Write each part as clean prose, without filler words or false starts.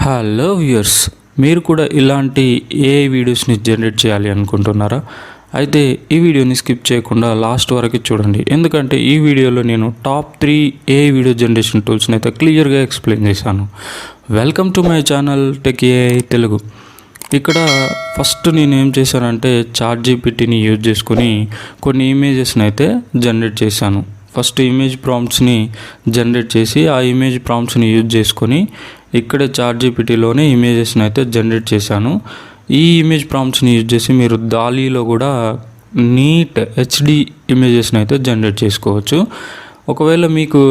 Hello viewers, మీరు కూడా ఇలాంటి ఏఐ వీడియోస్ని జనరేట్ చేయాలి అనుకుంటున్నారా? అయితే ఈ వీడియోని స్కిప్ చేయకుండా లాస్ట్ వరకు చూడండి, ఎందుకంటే ఈ వీడియోలో నేను టాప్ 3 ఏఐ వీడియో జనరేషన్ టూల్స్ని అయితే క్లియర్గా ఎక్స్ప్లెయిన్ చేశాను. Welcome to my channel tech AI Telugu. ఇక్కడ ఫస్ట్ నేను ఏం చేశానంటే ChatGPTని యూజ్ చేసుకొని కొన్ని ఇమేజెస్ని అయితే జనరేట్ చేశాను. ఫస్ట్ ఇమేజ్ ప్రాంప్ట్స్ని జనరేట్ చేసి ఆ ఇమేజ్ ప్రాంప్ట్స్ని యూజ్ చేసుకొని ఇక్కడే ChatGPTలోనే ఇమేజెస్ని అయితే జనరేట్ చేశాను. ఈ ఇమేజ్ ప్రాంప్ట్స్ని యూజ్ చేసి మీరు దాలీలో కూడా నీట్ HD ఇమేజెస్ని అయితే జనరేట్ చేసుకోవచ్చు. ఒకవేళ మీకు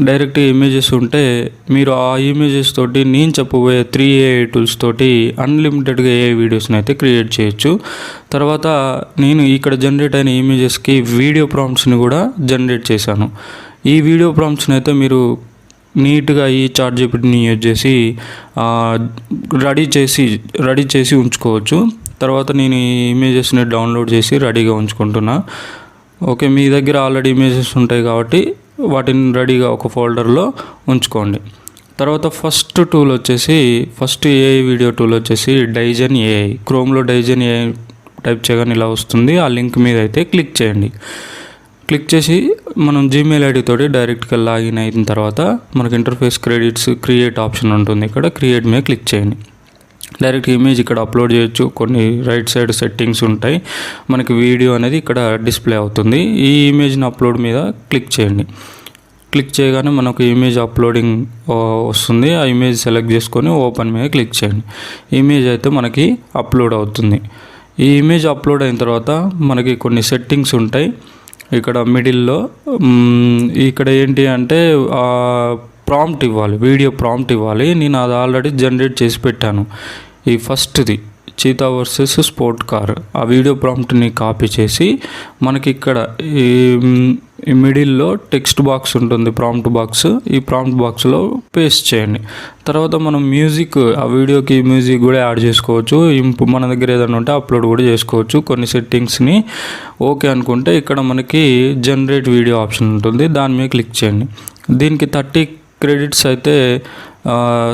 డైరెక్ట్ ఇమేజెస్ ఉంటే మీరు ఆ ఇమేజెస్ తోటి నేను చెప్పబోయే 3 AI టూల్స్ తోటి అన్లిమిటెడ్గా AI వీడియోస్ని అయితే క్రియేట్ చేయొచ్చు. తర్వాత నేను ఇక్కడ జనరేట్ అయిన ఇమేజెస్కి వీడియో ప్రాంప్ట్స్ని కూడా జనరేట్ చేశాను. ఈ వీడియో ప్రాంప్ట్స్ని అయితే మీరు నీట్గా ఈ ChatGPTని యూజ్ చేసి రెడీ చేసి ఉంచుకోవచ్చు. తర్వాత నేను ఈ ఇమేజెస్ని డౌన్లోడ్ చేసి రెడీగా ఉంచుకుంటున్నా. ఓకే, మీ దగ్గర ఆల్రెడీ ఇమేజెస్ ఉంటాయి కాబట్టి వాటిని రెడీగా ఒక ఫోల్డర్లో ఉంచుకోండి. తర్వాత ఫస్ట్ ఏఐ వీడియో టూల్ వచ్చేసి డైజన్ ఏఐ. క్రోమ్లో డైజన్ ఏఐ టైప్ చేయగానే ఇలా వస్తుంది. ఆ లింక్ మీద అయితే క్లిక్ చేయండి. క్లిక్ చేసి మనం జీమెయిల్ ఐడి తోటి డైరెక్ట్గా లాగిన్ అయిన తర్వాత మనకు ఇంటర్ఫేస్ క్రియేట్ ఆప్షన్ ఉంటుంది. ఇక్కడ క్రియేట్ మీద క్లిక్ చేయండి. డైరెక్ట్ ఇమేజ్ ఇక్కడ అప్లోడ్ చేయొచ్చు. కొన్ని రైట్ సైడ్ సెట్టింగ్స్ ఉంటాయి. మనకి వీడియో అనేది ఇక్కడ డిస్ప్లే అవుతుంది. ఈ ఇమేజ్ని అప్లోడ్ మీద క్లిక్ చేయండి. క్లిక్ చేయగానే మనకు ఇమేజ్ అప్లోడింగ్ వస్తుంది. ఆ ఇమేజ్ సెలెక్ట్ చేసుకొని ఓపెన్ మీద క్లిక్ చేయండి. ఇమేజ్ అయితే మనకి అప్లోడ్ అవుతుంది. ఈ ఇమేజ్ అప్లోడ్ అయిన తర్వాత మనకి కొన్ని సెట్టింగ్స్ ఉంటాయి. ఇక్కడ మిడిల్లో ఇక్కడ ఏంటి అంటే ప్రాంప్ట్ ఇవ్వాలి, వీడియో ప్రాంప్ట్ ఇవ్వాలి. నేను అది ఆల్రెడీ జనరేట్ చేసి పెట్టాను. ఈ ఫస్ట్ది చీతా వర్సెస్ స్పోర్ట్ కార్, ఆ వీడియో ప్రాంప్ట్ని కాపీ చేసి మనకి ఇక్కడ ఈ మిడిల్లో టెక్స్ట్ బాక్స్ ఉంటుంది, ప్రాంప్ట్ బాక్స్. ఈ ప్రాంప్ట్ బాక్స్లో పేస్ట్ చేయండి. తర్వాత మనం ఆ వీడియోకి మ్యూజిక్ కూడా యాడ్ చేసుకోవచ్చు. మన దగ్గర ఏదైనా ఉంటే అప్లోడ్ కూడా చేసుకోవచ్చు. కొన్ని సెట్టింగ్స్ని ఓకే అనుకుంటే ఇక్కడ మనకి జనరేట్ వీడియో ఆప్షన్ ఉంటుంది, దాని మీద క్లిక్ చేయండి. దీనికి 30 క్రెడిట్స్ అయితే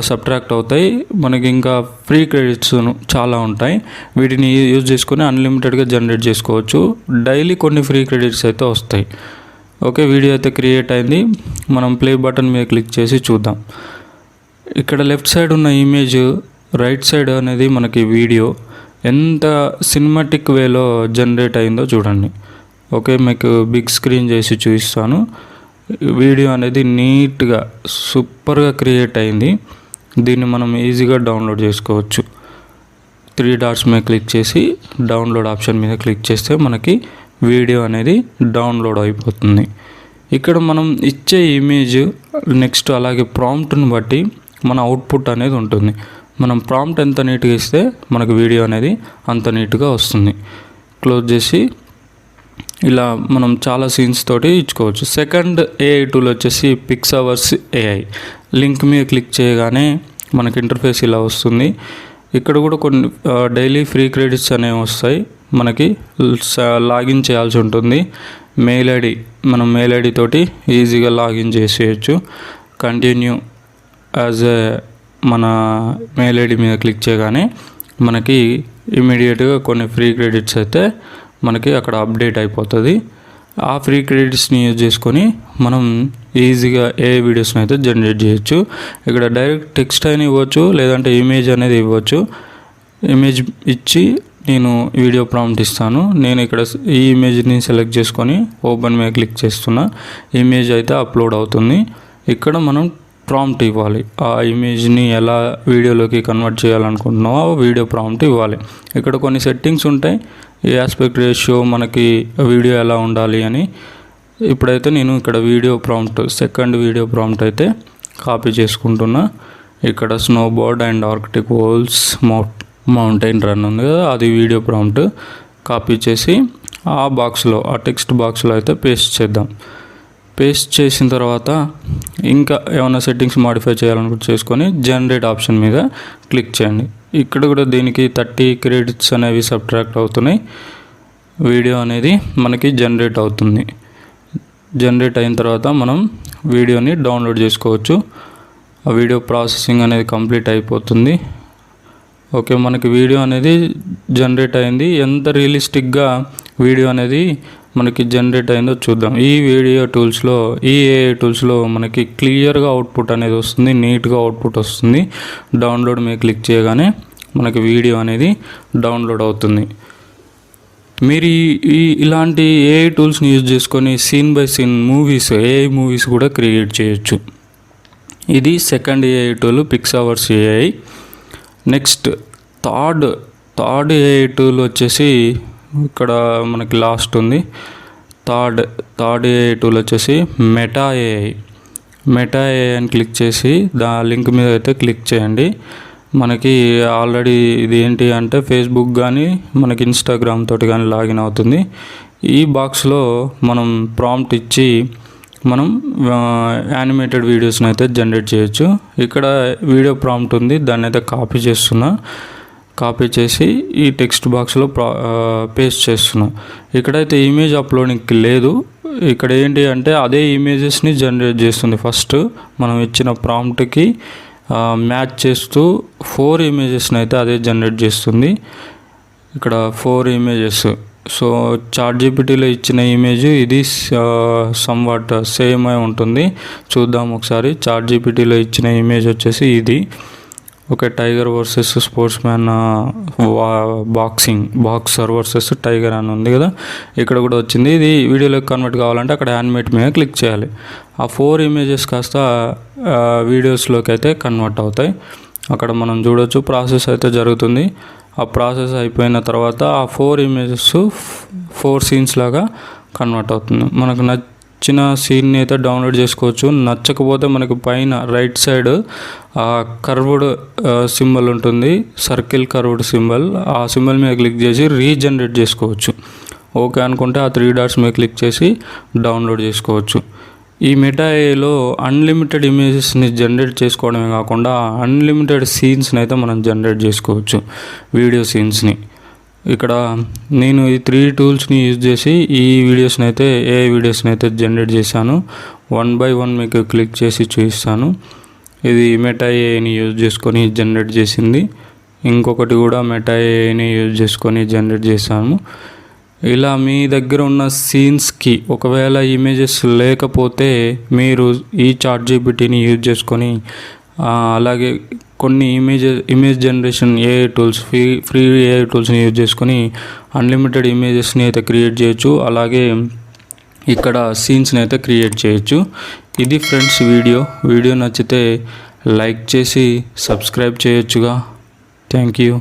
సబ్ట్రాక్ట్ అవుతాయి. మనకి ఇంకా ఫ్రీ క్రెడిట్స్ చాలా ఉంటాయి. వీటిని యూజ్ చేసుకొని అన్లిమిటెడ్గా జనరేట్ చేసుకోవచ్చు. డైలీ కొన్ని ఫ్రీ క్రెడిట్స్ అయితే వస్తాయి. ఓకే, వీడియో అయితే క్రియేట్ అయింది. మనం ప్లే బటన్ మీద క్లిక్ చేసి చూద్దాం. ఇక్కడ లెఫ్ట్ సైడ్ ఉన్న ఇమేజ్, రైట్ సైడ్ అనేది మనకి వీడియో ఎంత సినిమాటిక్ వేలో జనరేట్ అయిందో చూడండి. ఓకే, మీకు బిగ్ స్క్రీన్ చేసి చూపిస్తాను. వీడియో అనేది నీట్గా సూపర్గా క్రియేట్ అయింది. దీన్ని మనం ఈజీగా డౌన్లోడ్ చేసుకోవచ్చు. 3 డాట్స్ మీద క్లిక్ చేసి డౌన్లోడ్ ఆప్షన్ మీద క్లిక్ చేస్తే మనకి వీడియో అనేది డౌన్లోడ్ అయిపోతుంది. ఇక్కడ మనం ఇచ్చే ఇమేజ్ నెక్స్ట్ అలాగే ప్రాంప్ట్ని బట్టి మన అవుట్పుట్ అనేది ఉంటుంది. మనం ప్రాంప్ట్ ఎంత నీట్గా ఇస్తే మనకు వీడియో అనేది అంత నీట్గా వస్తుంది. క్లోజ్ చేసి ఇలా మనం చాలా సీన్స్ తోటి ఇచ్చుకోవచ్చు. సెకండ్ ఏఐ టూల్ వచ్చేసి పిక్సావర్స్ ఏఐ. లింక్ మీద క్లిక్ చేయగానే మనకి ఇంటర్ఫేస్ ఇలా వస్తుంది. ఇక్కడ కూడా కొన్ని డైలీ ఫ్రీ క్రెడిట్స్ అనేవి వస్తాయి. మనకి లాగిన్ చేయాల్సి ఉంటుంది. మనం మెయిల్ ఐడి తోటి ఈజీగా లాగిన్ చేసేయచ్చు. కంటిన్యూ యాజ్ మన మెయిల్ ఐడి మీద క్లిక్ చేయగానే మనకి ఇమీడియట్గా కొన్ని ఫ్రీ క్రెడిట్స్ అయితే మనకి అక్కడ అప్డేట్ అయిపోతుంది. ఆ ఫ్రీ క్రెడిట్స్ని యూజ్ చేసుకొని మనం ఈజీగా ఏ వీడియోస్ని అయితే జనరేట్ చేయొచ్చు. ఇక్కడ డైరెక్ట్ టెక్స్ట్ అయినా ఇవ్వచ్చు, లేదంటే ఇమేజ్ అనేది ఇవ్వచ్చు. ఇమేజ్ ఇచ్చి నేను వీడియో ప్రాంప్ట్ ఇస్తాను. నేను ఇక్కడ ఈ ఇమేజ్ని సెలెక్ట్ చేసుకొని ఓపెన్ మీద క్లిక్ చేస్తున్నా. ఇమేజ్ అయితే అప్లోడ్ అవుతుంది. ఇక్కడ మనం ప్రాంప్ట్ ఇవ్వాలి. ఆ ఇమేజ్ని ఎలా వీడియోలోకి కన్వర్ట్ చేయాలనుకుంటున్నామో వీడియో ప్రాంప్ట్ ఇవ్వాలి. ఇక్కడ కొన్ని సెట్టింగ్స్ ఉంటాయి. ఈ ఆస్పెక్ట్ రేషియో, మనకి వీడియో ఎలా ఉండాలి అని. ఇప్పుడైతే నేను ఇక్కడ సెకండ్ వీడియో ప్రాంప్ట్ అయితే కాపీ చేసుకుంటున్నా. ఇక్కడ snowboard and Arctic world's mountain run ఉంది కదా, అది వీడియో ప్రాంప్ట్ కాపీ చేసి ఆ టెక్స్ట్ బాక్స్లో అయితే పేస్ట్ చేద్దాం. పేస్ట్ చేసిన తర్వాత ఇంకా ఏమైనా సెట్టింగ్స్ మాడిఫై చేయాలనుకుంటే చేసుకొని జనరేట్ ఆప్షన్ మీద క్లిక్ చేయండి. ఇక్కడ కూడా దీనికి 30 క్రెడిట్స్ అనేవి సబ్ట్రాక్ట్ అవుతున్నాయి. వీడియో అనేది మనకి జనరేట్ అవుతుంది. జనరేట్ అయిన తర్వాత మనం వీడియోని డౌన్లోడ్ చేసుకోవచ్చు. ఆ వీడియో ప్రాసెసింగ్ అనేది కంప్లీట్ అయిపోతుంది. ఓకే, మనకి వీడియో అనేది జనరేట్ అయింది. ఎంత రియలిస్టిక్గా వీడియో అనేది మనకి జనరేట్ అయిందో చూద్దాం. ఈ వీడియో టూల్స్లో, ఈ ఏఐ టూల్స్లో మనకి క్లియర్గా అవుట్పుట్ అనేది వస్తుంది, నీట్గా అవుట్పుట్ వస్తుంది. డౌన్లోడ్ మీద క్లిక్ చేయగానే మనకి వీడియో అనేది డౌన్లోడ్ అవుతుంది. మీరు ఇలాంటి ఏఐ టూల్స్ని యూజ్ చేసుకొని scene by scene AI movies కూడా క్రియేట్ చేయొచ్చు. ఇది second AI tool, PixVerse AI. Next third AI tool వచ్చేసి ఇక్కడ మనకి లాస్ట్ ఉంది. థర్డ్ ఏఐ టూల్ వచ్చేసి మెటా ఏఐ అని క్లిక్ చేసి లింక్ మీద అయితే క్లిక్ చేయండి. మనకి ఆల్రెడీ ఇది ఏంటి అంటే ఫేస్బుక్ కానీ మనకి ఇన్స్టాగ్రామ్ తోటి కానీ లాగిన్ అవుతుంది. ఈ బాక్స్లో మనం ప్రాంప్ట్ ఇచ్చి మనం యానిమేటెడ్ వీడియోస్ని అయితే జనరేట్ చేయొచ్చు. ఇక్కడ వీడియో ప్రాంప్ట్ ఉంది, దాన్ని అయితే కాపీ చేసి ఈ టెక్స్ట్ బాక్స్లో పేస్ట్ చేస్తున్నా. ఇక్కడైతే ఇమేజ్ అప్లోడింగ్కి లేదు. ఇక్కడ ఏంటి అంటే అదే ఇమేజెస్ని జనరేట్ చేస్తుంది. ఫస్ట్ మనం ఇచ్చిన ప్రాంప్ట్కి మ్యాచ్ చేస్తూ 4 ఇమేజెస్ని అయితే అదే జనరేట్ చేస్తుంది. ఇక్కడ 4 ఇమేజెస్. సో చాట్‌జీపీటీలో ఇచ్చిన ఇమేజ్ ఇది సమ్వాట్ సేమ్ అయి ఉంటుంది. చూద్దాం ఒకసారి. చాట్‌జీపీటీలో ఇచ్చిన ఇమేజ్ వచ్చేసి ఇది. Okay, tiger versus sports man, boxer versus tiger అని ఉంది కదా, ఇక్కడ కూడా వచ్చింది. ఇది వీడియోలోకి కన్వర్ట్ కావాలంటే అక్కడ యానిమేట్ మీద క్లిక్ చేయాలి. ఆ 4 ఇమేజెస్ కాస్త వీడియోస్లోకి అయితే కన్వర్ట్ అవుతాయి. అక్కడ మనం చూడొచ్చు ప్రాసెస్ అయితే జరుగుతుంది. ఆ ప్రాసెస్ అయిపోయిన తర్వాత ఆ 4 ఇమేజెస్ 4 సీన్స్ లాగా కన్వర్ట్ అవుతుంది. మనకు నచ్చిన సీన్ని అయితే డౌన్లోడ్ చేసుకోవచ్చు. నచ్చకపోతే మనకు పైన రైట్ సైడ్ కర్వ్డ్ సింబల్ ఉంటుంది, సర్కిల్ కర్వ్డ్ సింబల్. ఆ సింబల్ మీద క్లిక్ చేసి రీజనరేట్ చేసుకోవచ్చు. ఓకే అనుకుంటే ఆ 3 డాట్స్ మీద క్లిక్ చేసి డౌన్లోడ్ చేసుకోవచ్చు. ఈ మెటా ఏఐలో అన్లిమిటెడ్ ఇమేజెస్ని జనరేట్ చేసుకోవడమే కాకుండా అన్లిమిటెడ్ సీన్స్ని అయితే మనం జనరేట్ చేసుకోవచ్చు, వీడియో సీన్స్ని. ఇక్కడ నేను ఈ 3 టూల్స్ని యూజ్ చేసి ఈ వీడియోస్ని అయితే ఏఐ వీడియోస్ని అయితే జనరేట్ చేశాను. 1 by 1 మీకు క్లిక్ చేసి చూపిస్తాను. ఇది మెటా ఏఐని యూజ్ చేసుకొని జనరేట్ చేసింది. ఇంకొకటి కూడా మెటా ఏఐని యూజ్ చేసుకొని జనరేట్ చేశాను. ఇలా మీ దగ్గర ఉన్న సీన్స్కి ఒకవేళ ఇమేజెస్ లేకపోతే మీరు ఈ చాట్‌జీపీటీని యూజ్ చేసుకొని అలాగే కొన్ని image generation AI tools, free AI టూల్స్ని యూజ్ చేసుకొని అన్లిమిటెడ్ ఇమేజెస్ని అయితే క్రియేట్ చేయొచ్చు. అలాగే ఇక్కడ సీన్స్ని అయితే క్రియేట్ చేయొచ్చు. ఇది ఫ్రెండ్స్ వీడియో నచ్చితే లైక్ చేసి సబ్స్క్రైబ్ చేయొచ్చుగా. Thank you.